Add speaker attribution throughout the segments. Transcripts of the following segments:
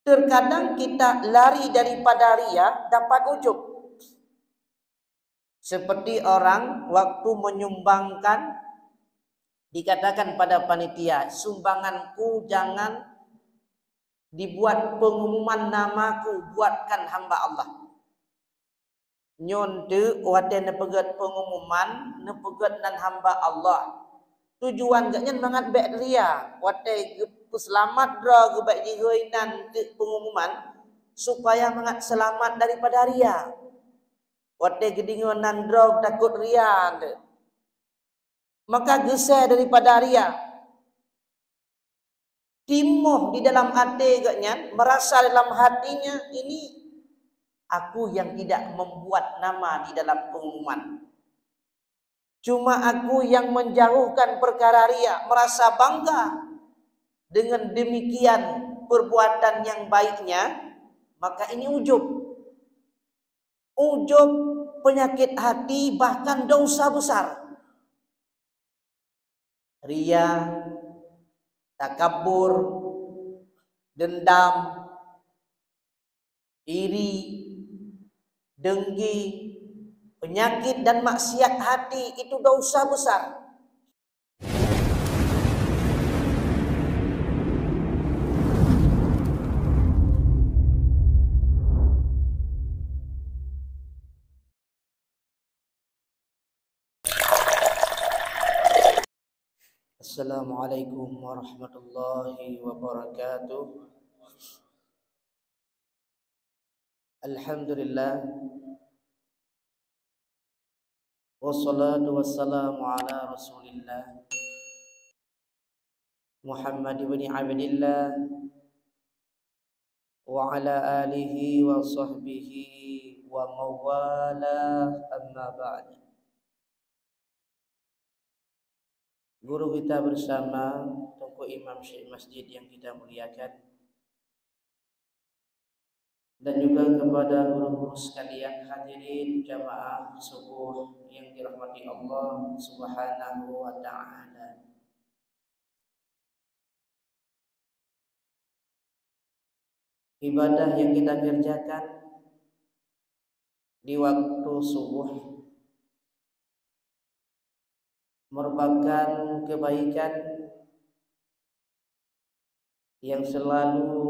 Speaker 1: Terkadang kita lari daripada ria dapat ujub. Seperti orang waktu menyumbangkan, dikatakan pada panitia, sumbanganku jangan dibuat pengumuman namaku, buatkan hamba Allah. Nyon tu wate nepegat pengumuman, nepegat nan hamba Allah. Tujuan gaknya banget bek ria, wate selamat dra ge bek dihoinan ke pengumuman supaya mangat selamat daripada ria. Wate gedingon nan dra takut ria. Maka geser daripada ria. Timuh di dalam hati gaknya, merasa dalam hatinya ini aku yang tidak membuat nama di dalam pengumuman. Cuma aku yang menjauhkan perkara ria, merasa bangga dengan demikian perbuatan yang baiknya, maka ini ujub. Ujub penyakit hati, bahkan dosa besar. Ria, takabur, dendam, iri, dengki, penyakit dan maksiat hati itu dosa besar. Assalamualaikum warahmatullahi wabarakatuh. Alhamdulillah. Wassalatu wassalamu ala Rasulillah Muhammad ibn Abdillah wa ala alihi wa sahbihi wa mawala, amma ba'd. Guru kita bersama Tunku Imam Syekh Masjid yang kita muliakan, dan juga kepada guru-guru sekalian hadirin jamaah subuh yang dirahmati Allah Subhanahu wa ta'ala. Ibadah yang kita kerjakan di waktu subuh merupakan kebaikan yang selalu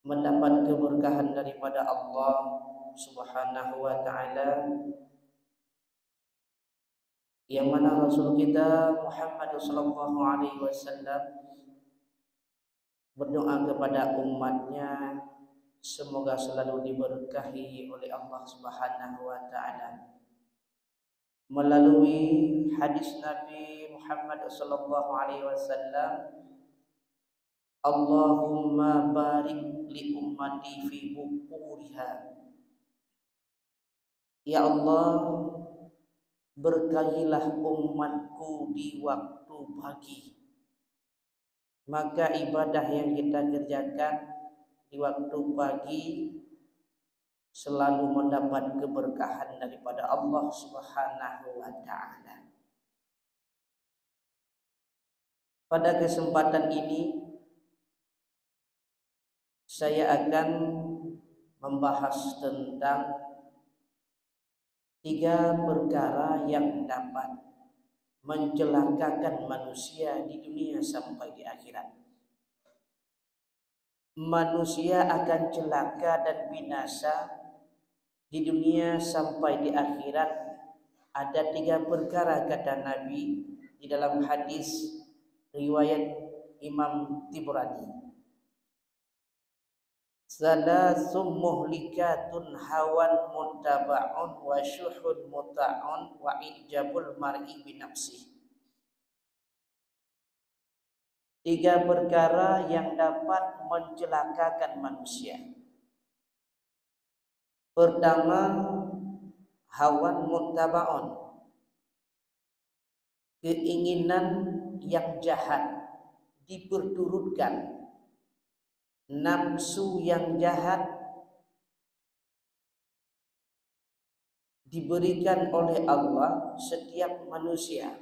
Speaker 1: mendapat keberkahan daripada Allah Subhanahu wa ta'ala, yang mana Rasul kita Muhammad sallallahu alaihi wasallam berdoa kepada umatnya semoga selalu diberkahi oleh Allah Subhanahu wa ta'ala melalui hadis Nabi Muhammad sallallahu alaihi wasallam, Allahumma barik li ummati fi bukuriha. Ya Allah, berkahilah umatku di waktu pagi. Maka ibadah yang kita kerjakan di waktu pagi selalu mendapat keberkahan daripada Allah Subhanahu wa ta'ala. Pada kesempatan ini saya akan membahas tentang 3 perkara yang dapat mencelakakan manusia di dunia sampai di akhirat. Manusia akan celaka dan binasa di dunia sampai di akhirat. Ada 3 perkara kata Nabi di dalam hadis riwayat Imam Tibrani. Salasum muhlikatun hawan muttaba'un wa syuhun muta'un wa ijabul mar'i binafsih. 3 perkara yang dapat mencelakakan manusia. Pertama, hawan muttaba'un, keinginan yang jahat diperturutkan, nafsu yang jahat diberikan oleh Allah setiap manusia.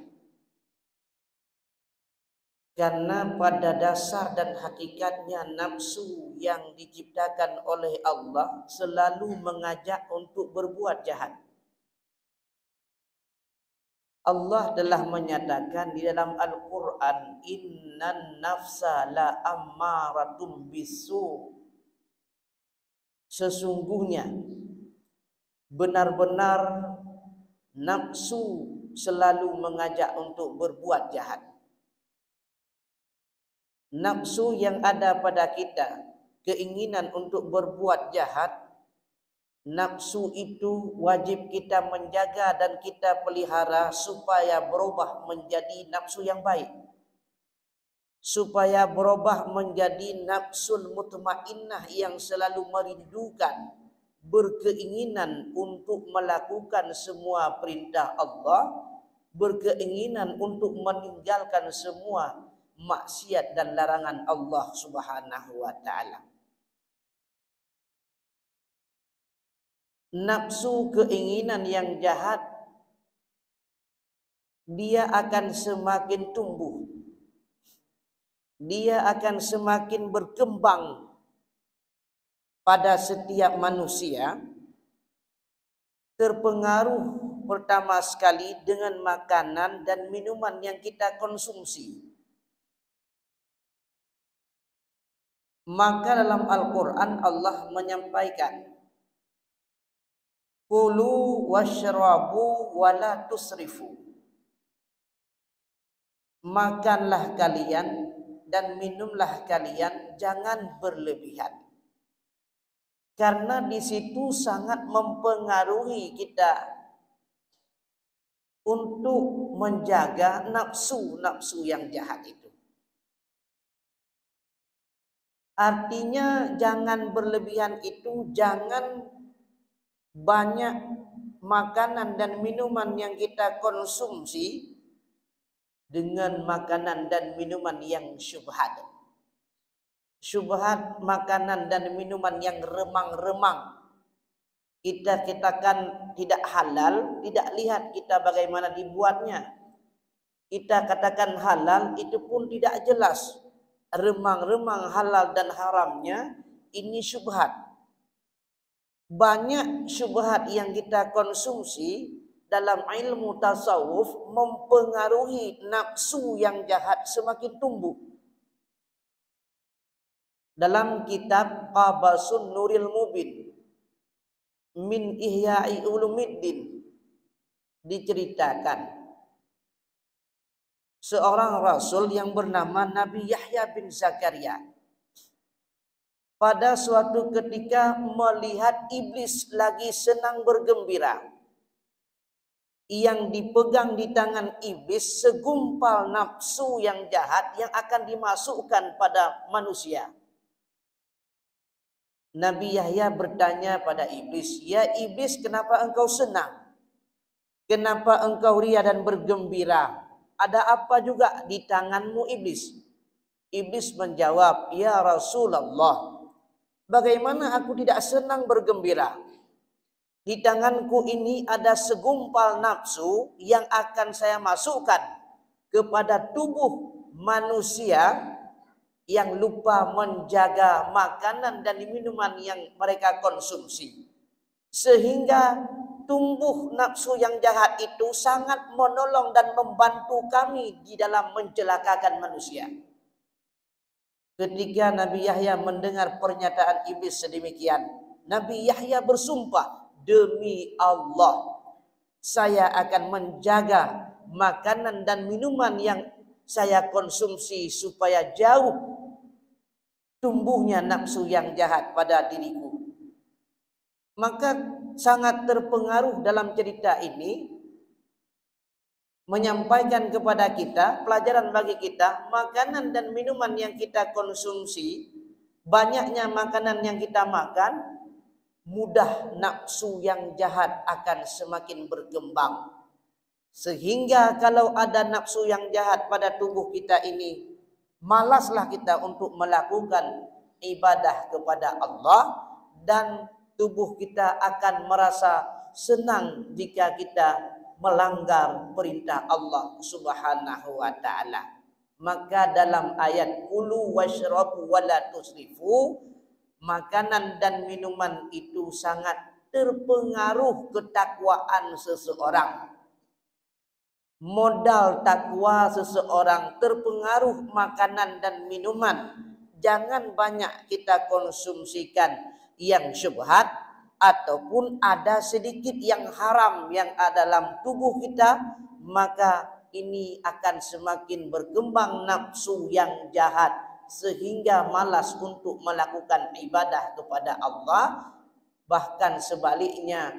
Speaker 1: Karena pada dasar dan hakikatnya nafsu yang diciptakan oleh Allah selalu mengajak untuk berbuat jahat. Allah telah menyatakan di dalam Al-Quran, Innan nafsa la ammaratum bisu. Sesungguhnya benar-benar nafsu selalu mengajak untuk berbuat jahat. Nafsu yang ada pada kita, keinginan untuk berbuat jahat, nafsu itu wajib kita menjaga dan kita pelihara supaya berubah menjadi nafsu yang baik. Supaya berubah menjadi nafsul mutmainnah yang selalu merindukan, berkeinginan untuk melakukan semua perintah Allah, berkeinginan untuk meninggalkan semua maksiat dan larangan Allah Subhanahu wa taala. Nafsu keinginan yang jahat dia akan semakin tumbuh. Dia akan semakin berkembang pada setiap manusia, terpengaruh pertama sekali dengan makanan dan minuman yang kita konsumsi. Maka dalam Al-Quran Allah menyampaikan, Kulu washrabu wala tusrifu. Makanlah kalian dan minumlah kalian, jangan berlebihan. Karena di situ sangat mempengaruhi kita untuk menjaga nafsu-nafsu yang jahat itu. Artinya jangan berlebihan itu, jangan banyak makanan dan minuman yang kita konsumsi dengan makanan dan minuman yang syubhat. Syubhat makanan dan minuman yang remang-remang. Kita katakan tidak halal, tidak lihat kita bagaimana dibuatnya. Kita katakan halal, itu pun tidak jelas. Remang-remang halal dan haramnya, ini syubhat. Banyak syubhat yang kita konsumsi dalam ilmu tasawuf mempengaruhi nafsu yang jahat semakin tumbuh. Dalam kitab Qabasun Nuril Mubin min Ihya'i Ulumiddin diceritakan seorang rasul yang bernama Nabi Yahya bin Zakaria pada suatu ketika melihat iblis lagi senang bergembira. Yang dipegang di tangan iblis segumpal nafsu yang jahat yang akan dimasukkan pada manusia. Nabi Yahya bertanya pada iblis, "Ya iblis, kenapa engkau senang? Kenapa engkau ria dan bergembira? Ada apa juga di tanganmu, iblis?" Iblis menjawab, "Ya Rasulullah, bagaimana aku tidak senang bergembira? Di tanganku ini ada segumpal nafsu yang akan saya masukkan kepada tubuh manusia yang lupa menjaga makanan dan minuman yang mereka konsumsi. Sehingga tumbuh nafsu yang jahat itu sangat menolong dan membantu kami di dalam mencelakakan manusia." Ketika Nabi Yahya mendengar pernyataan iblis sedemikian, Nabi Yahya bersumpah, "Demi Allah, saya akan menjaga makanan dan minuman yang saya konsumsi supaya jauh tumbuhnya nafsu yang jahat pada diriku." Maka sangat terpengaruh dalam cerita ini menyampaikan kepada kita, pelajaran bagi kita, makanan dan minuman yang kita konsumsi, banyaknya makanan yang kita makan, mudah nafsu yang jahat akan semakin berkembang. Sehingga kalau ada nafsu yang jahat pada tubuh kita ini, malaslah kita untuk melakukan ibadah kepada Allah, dan tubuh kita akan merasa senang jika kita melanggar perintah Allah Subhanahu wa taala. Maka dalam ayat kulu washrabu wala tusrifu, makanan dan minuman itu sangat terpengaruh ketakwaan seseorang. Modal takwa seseorang terpengaruh makanan dan minuman. Jangan banyak kita konsumsikan yang syubhat ataupun ada sedikit yang haram yang ada dalam tubuh kita, maka ini akan semakin berkembang nafsu yang jahat sehingga malas untuk melakukan ibadah kepada Allah, bahkan sebaliknya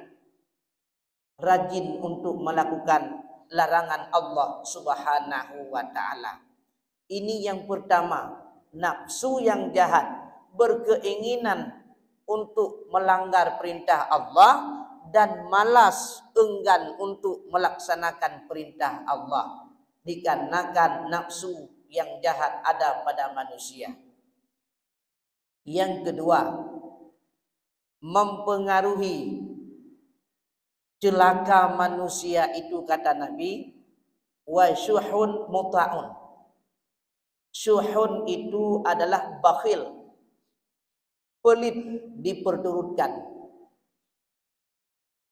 Speaker 1: rajin untuk melakukan larangan Allah Subhanahu wa taala. Ini yang pertama, nafsu yang jahat, berkeinginan untuk melanggar perintah Allah dan malas enggan untuk melaksanakan perintah Allah dikarenakan nafsu yang jahat ada pada manusia. Yang kedua, mempengaruhi celaka manusia itu kata Nabi, wa syuhun muta'un. Syuhun itu adalah bakhil, pelit diperturutkan.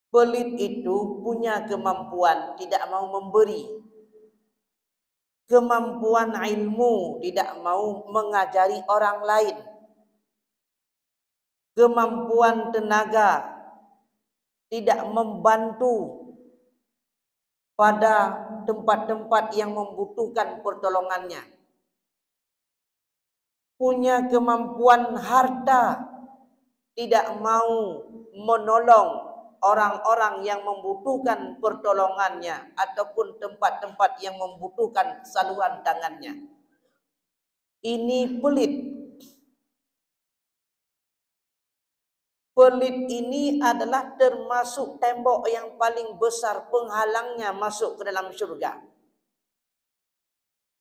Speaker 1: Pelit itu punya kemampuan tidak mau memberi, kemampuan ilmu tidak mau mengajari orang lain, kemampuan tenaga tidak membantu pada tempat-tempat yang membutuhkan pertolongannya, punya kemampuan harta tidak mau menolong orang-orang yang membutuhkan pertolongannya ataupun tempat-tempat yang membutuhkan saluran tangannya. Ini pelit. Pelit ini adalah termasuk tembok yang paling besar penghalangnya masuk ke dalam syurga.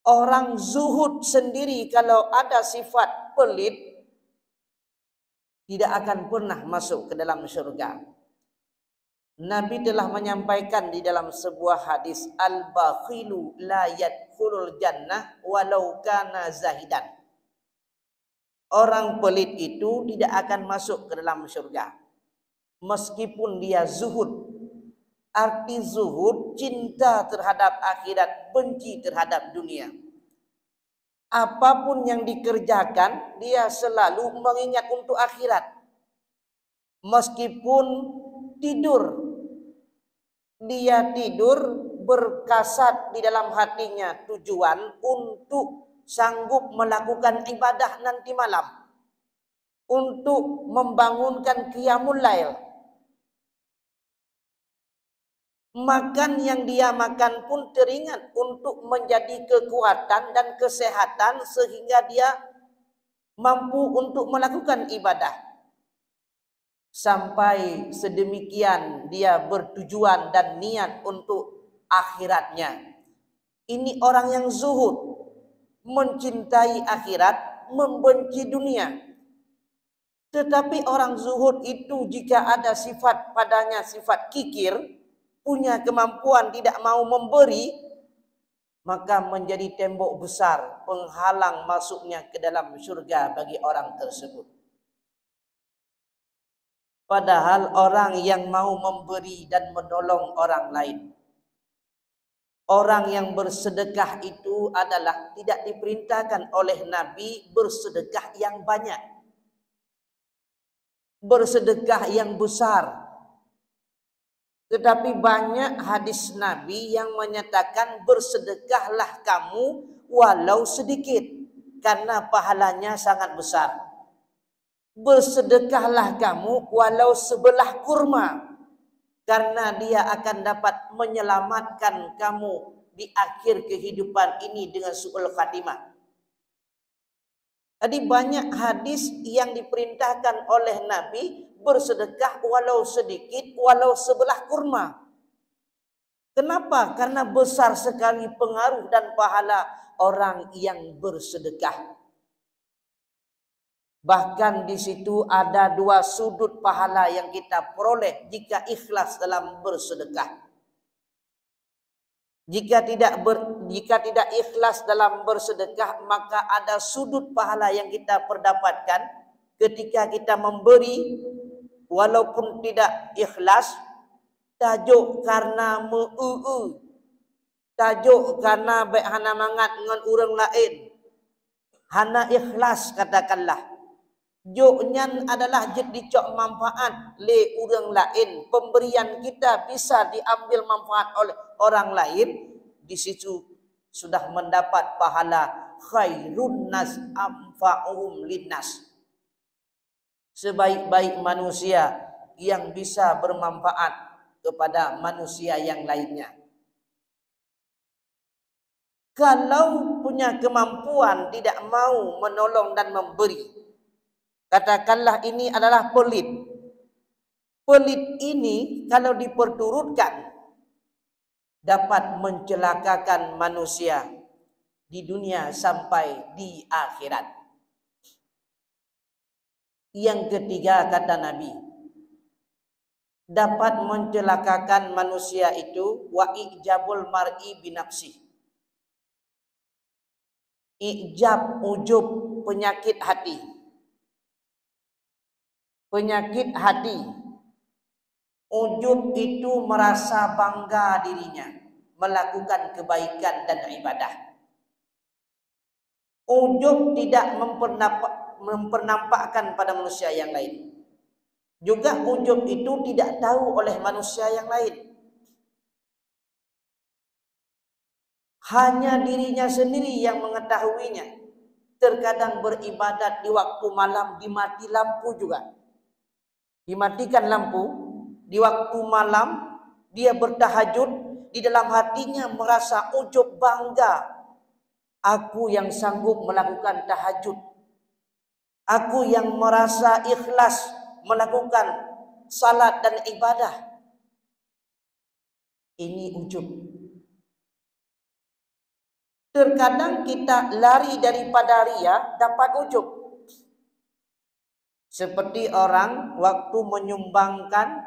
Speaker 1: Orang zuhud sendiri kalau ada sifat pelit tidak akan pernah masuk ke dalam syurga. Nabi telah menyampaikan di dalam sebuah hadis, al-bakhilu la yadkhulul jannah walau kana zahidan. Orang pelit itu tidak akan masuk ke dalam syurga meskipun dia zuhud. Arti zuhud, cinta terhadap akhirat, benci terhadap dunia. Apapun yang dikerjakan, dia selalu mengingat untuk akhirat. Meskipun tidur, dia tidur berkasat di dalam hatinya tujuan untuk sanggup melakukan ibadah nanti malam, untuk membangunkan qiyamul lail. Makan yang dia makan pun teringat untuk menjadi kekuatan dan kesehatan sehingga dia mampu untuk melakukan ibadah. Sampai sedemikian dia bertujuan dan niat untuk akhiratnya. Ini orang yang zuhud, mencintai akhirat, membenci dunia. Tetapi orang zuhud itu jika ada sifat padanya, sifat kikir, punya kemampuan tidak mau memberi, maka menjadi tembok besar penghalang masuknya ke dalam syurga bagi orang tersebut. Padahal orang yang mau memberi dan menolong orang lain, orang yang bersedekah itu adalah tidak diperintahkan oleh Nabi bersedekah yang banyak, bersedekah yang besar. Tetapi banyak hadis Nabi yang menyatakan bersedekahlah kamu walau sedikit karena pahalanya sangat besar. Bersedekahlah kamu walau sebelah kurma karena dia akan dapat menyelamatkan kamu di akhir kehidupan ini dengan su'ul khatimah. Jadi banyak hadis yang diperintahkan oleh Nabi bersedekah walau sedikit, walau sebelah kurma. Kenapa? Karena besar sekali pengaruh dan pahala orang yang bersedekah. Bahkan di situ ada dua sudut pahala yang kita peroleh jika ikhlas dalam bersedekah. Jika tidak jika tidak ikhlas dalam bersedekah, maka ada sudut pahala yang kita perdapatkan ketika kita memberi walaupun tidak ikhlas. Tajuk karena tajuk karena baik hana mangat dengan orang lain, hana ikhlas katakanlah. Joknya adalah jadi cok manfaat le orang lain. Pemberian kita bisa diambil manfaat oleh orang lain. Di situ sudah mendapat pahala khairun nas anfa'uhum linnas. Sebaik-baik manusia yang bisa bermanfaat kepada manusia yang lainnya. Kalau punya kemampuan tidak mau menolong dan memberi, katakanlah ini adalah pelit. Pelit ini kalau diperturutkan dapat mencelakakan manusia di dunia sampai di akhirat. Yang ketiga kata Nabi, dapat mencelakakan manusia itu wa ijabul mar'i binafsi. Ijab, ujub, penyakit hati. Penyakit hati. Ujub itu merasa bangga dirinya melakukan kebaikan dan ibadah. Ujub tidak mempernampakkan pada manusia yang lain. Juga ujub itu tidak tahu oleh manusia yang lain. Hanya dirinya sendiri yang mengetahuinya. Terkadang beribadat di waktu malam dimati lampu juga. Dimatikan lampu di waktu malam, dia bertahajud, di dalam hatinya merasa ujub bangga. Aku yang sanggup melakukan tahajud. Aku yang merasa ikhlas melakukan salat dan ibadah. Ini ujub. Terkadang kita lari daripada ria dapat ujub. Seperti orang waktu menyumbangkan,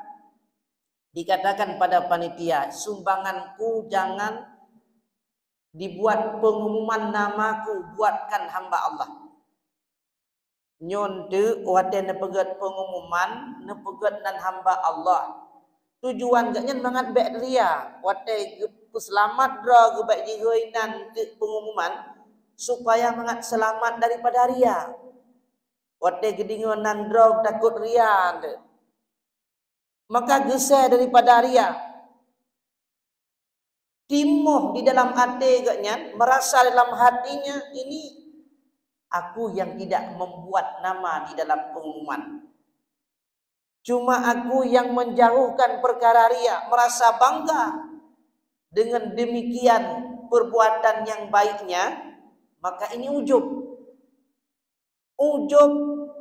Speaker 1: dikatakan pada panitia, sumbanganku jangan dibuat pengumuman namaku, buatkan hamba Allah. Nyonde waten nepegat pengumuman, nepegat dan hamba Allah. Tujuan gaknya mangat bek ria, wate selamat dra ge bek jihoinan ke pengumuman supaya mangat selamat daripada ria. Wate gedingonan dra takut ria. Maka geseh daripada ria. Timoh di dalam hati gaknya, merasa dalam hatinya ini aku yang tidak membuat nama di dalam pengumuman. Cuma aku yang menjauhkan perkara ria, merasa bangga dengan demikian perbuatan yang baiknya, maka ini ujub. Ujub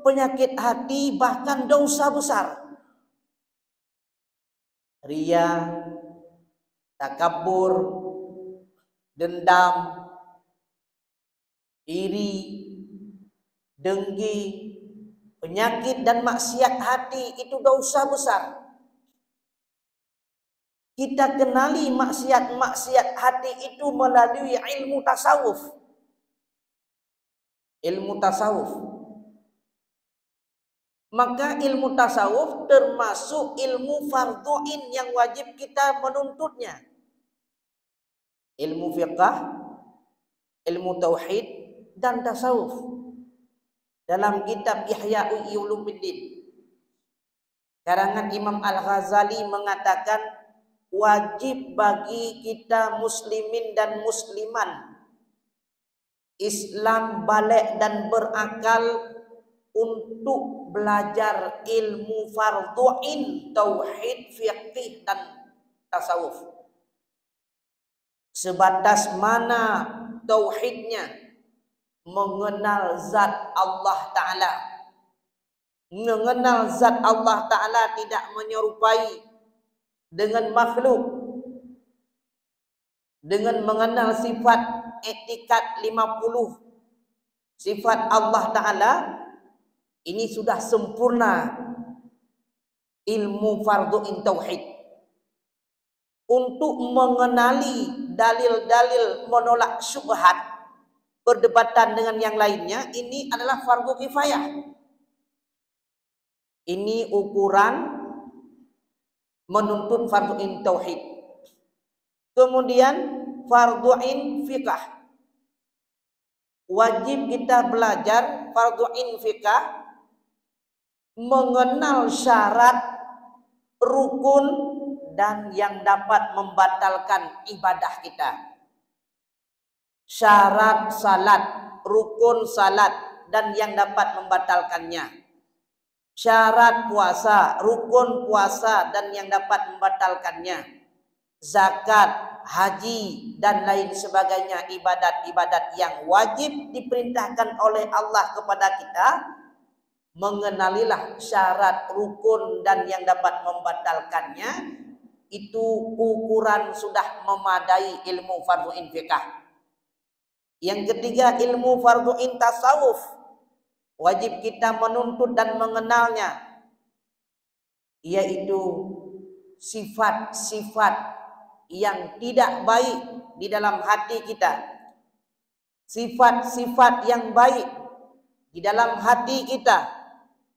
Speaker 1: penyakit hati, bahkan dosa besar. Ria, takabur, dendam, iri, dengki, penyakit dan maksiat hati itu dosa besar. Kita kenali maksiat hati itu melalui ilmu tasawuf. Ilmu tasawuf. Maka ilmu tasawuf termasuk ilmu fardhu'in yang wajib kita menuntutnya. Ilmu fiqh, ilmu tauhid dan tasawuf. Dalam kitab Ihya Ulumuddin, karangan Imam Al-Ghazali mengatakan wajib bagi kita muslimin dan musliman Islam balik dan berakal untuk belajar ilmu fardhu'in, tauhid, fiqh dan tasawuf. Sebatas mana tauhidnya, mengenal zat Allah Ta'ala. Mengenal zat Allah Ta'ala tidak menyerupai dengan makhluk. Dengan mengenal sifat etikat 50 sifat Allah Ta'ala, ini sudah sempurna ilmu fardhu'in tauhid. untuk mengenali dalil-dalil menolak syubhat, perdebatan dengan yang lainnya, ini adalah fardu kifayah. Ini ukuran menuntut fardu in tauhid. Kemudian fardu in fiqh. Wajib kita belajar fardu in fiqh, mengenal syarat, rukun, dan yang dapat membatalkan ibadah kita. Syarat salat, rukun salat, dan yang dapat membatalkannya. Syarat puasa, rukun puasa, dan yang dapat membatalkannya. Zakat, haji, dan lain sebagainya, ibadat-ibadat yang wajib diperintahkan oleh Allah kepada kita. Mengenalilah syarat, rukun, dan yang dapat membatalkannya. Itu ukuran sudah memadai ilmu fardhu'in fiqh. Yang ketiga, ilmu fardhu'in tasawuf. Wajib kita menuntut dan mengenalnya, yaitu sifat-sifat yang tidak baik di dalam hati kita, sifat-sifat yang baik di dalam hati kita,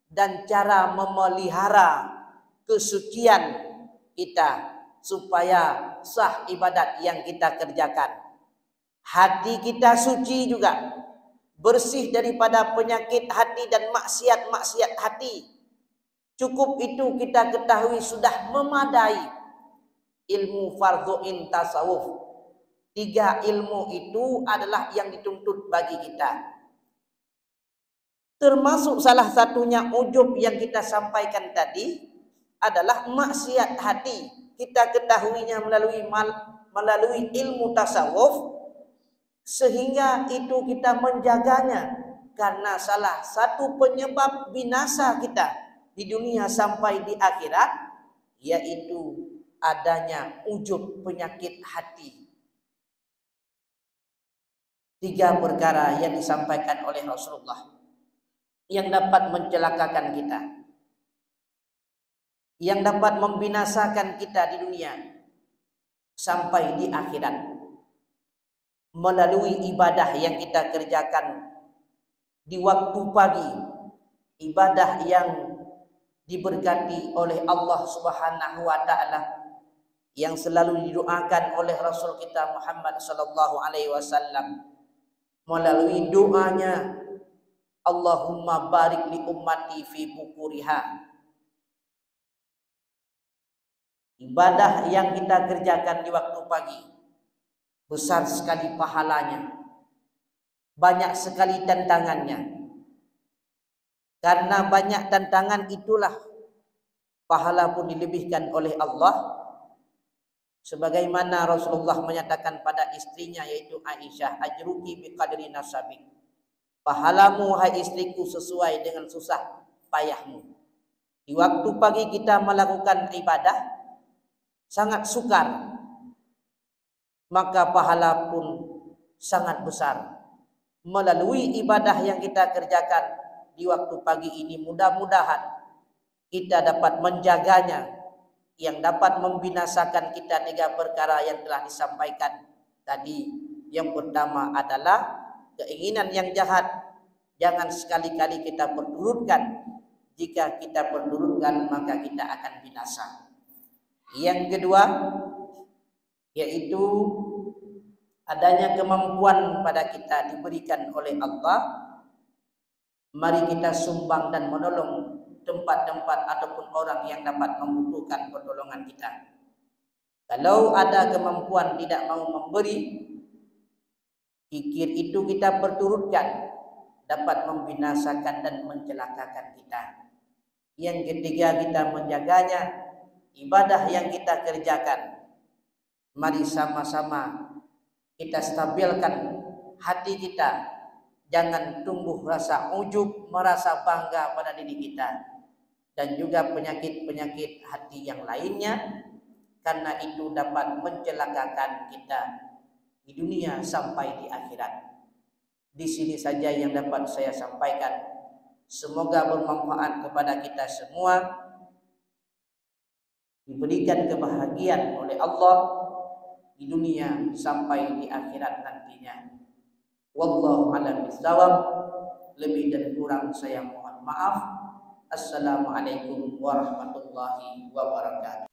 Speaker 1: dan cara memelihara kesucian kita supaya sah ibadat yang kita kerjakan. Hati kita suci juga, bersih daripada penyakit hati dan maksiat-maksiat hati. Cukup itu kita ketahui sudah memadai ilmu fardhu'in tasawuf. 3 ilmu itu adalah yang dituntut bagi kita. Termasuk salah satunya ujub yang kita sampaikan tadi adalah maksiat hati. Kita ketahuinya melalui ilmu tasawuf, sehingga itu kita menjaganya, karena salah satu penyebab binasa kita di dunia sampai di akhirat yaitu adanya ujub, penyakit hati. 3 perkara yang disampaikan oleh Rasulullah yang dapat mencelakakan kita, yang dapat membinasakan kita di dunia sampai di akhirat, melalui ibadah yang kita kerjakan di waktu pagi, ibadah yang diberkati oleh Allah Subhanahu wa taala, yang selalu didoakan oleh Rasul kita Muhammad sallallahu alaihi wasallam melalui doanya, Allahumma barik li ummati fi bukuriha. Ibadah yang kita kerjakan di waktu pagi besar sekali pahalanya, banyak sekali tantangannya. Karena banyak tantangan itulah pahala pun dilebihkan oleh Allah. Sebagaimana Rasulullah menyatakan pada istrinya, yaitu Aisyah, ajruki biqadri nasabik. Pahalamu hai istriku sesuai dengan susah payahmu. Di waktu pagi kita melakukan ibadah sangat sukar, maka pahala pun sangat besar. Melalui ibadah yang kita kerjakan di waktu pagi ini, mudah-mudahan kita dapat menjaganya, yang dapat membinasakan kita 3 perkara yang telah disampaikan tadi. Yang pertama adalah keinginan yang jahat, jangan sekali-kali kita perturutkan. Jika kita perturutkan maka kita akan binasa. Yang kedua yaitu adanya kemampuan pada kita diberikan oleh Allah, mari kita sumbang dan menolong tempat-tempat ataupun orang yang dapat membutuhkan pertolongan kita. Kalau ada kemampuan tidak mau memberi, kikir itu kita perturutkan, dapat membinasakan dan mencelakakan kita. Yang ketiga, kita menjaganya, ibadah yang kita kerjakan, mari sama-sama kita stabilkan hati kita. Jangan tumbuh rasa ujub, merasa bangga pada diri kita, dan juga penyakit-penyakit hati yang lainnya, karena itu dapat mencelakakan kita di dunia sampai di akhirat. Di sini saja yang dapat saya sampaikan. Semoga bermanfaat kepada kita semua. diberikan kebahagiaan oleh Allah di dunia sampai di akhirat nantinya. Wallahu a'lam bishawab. Lebih dan kurang saya mohon maaf. Assalamualaikum warahmatullahi wabarakatuh.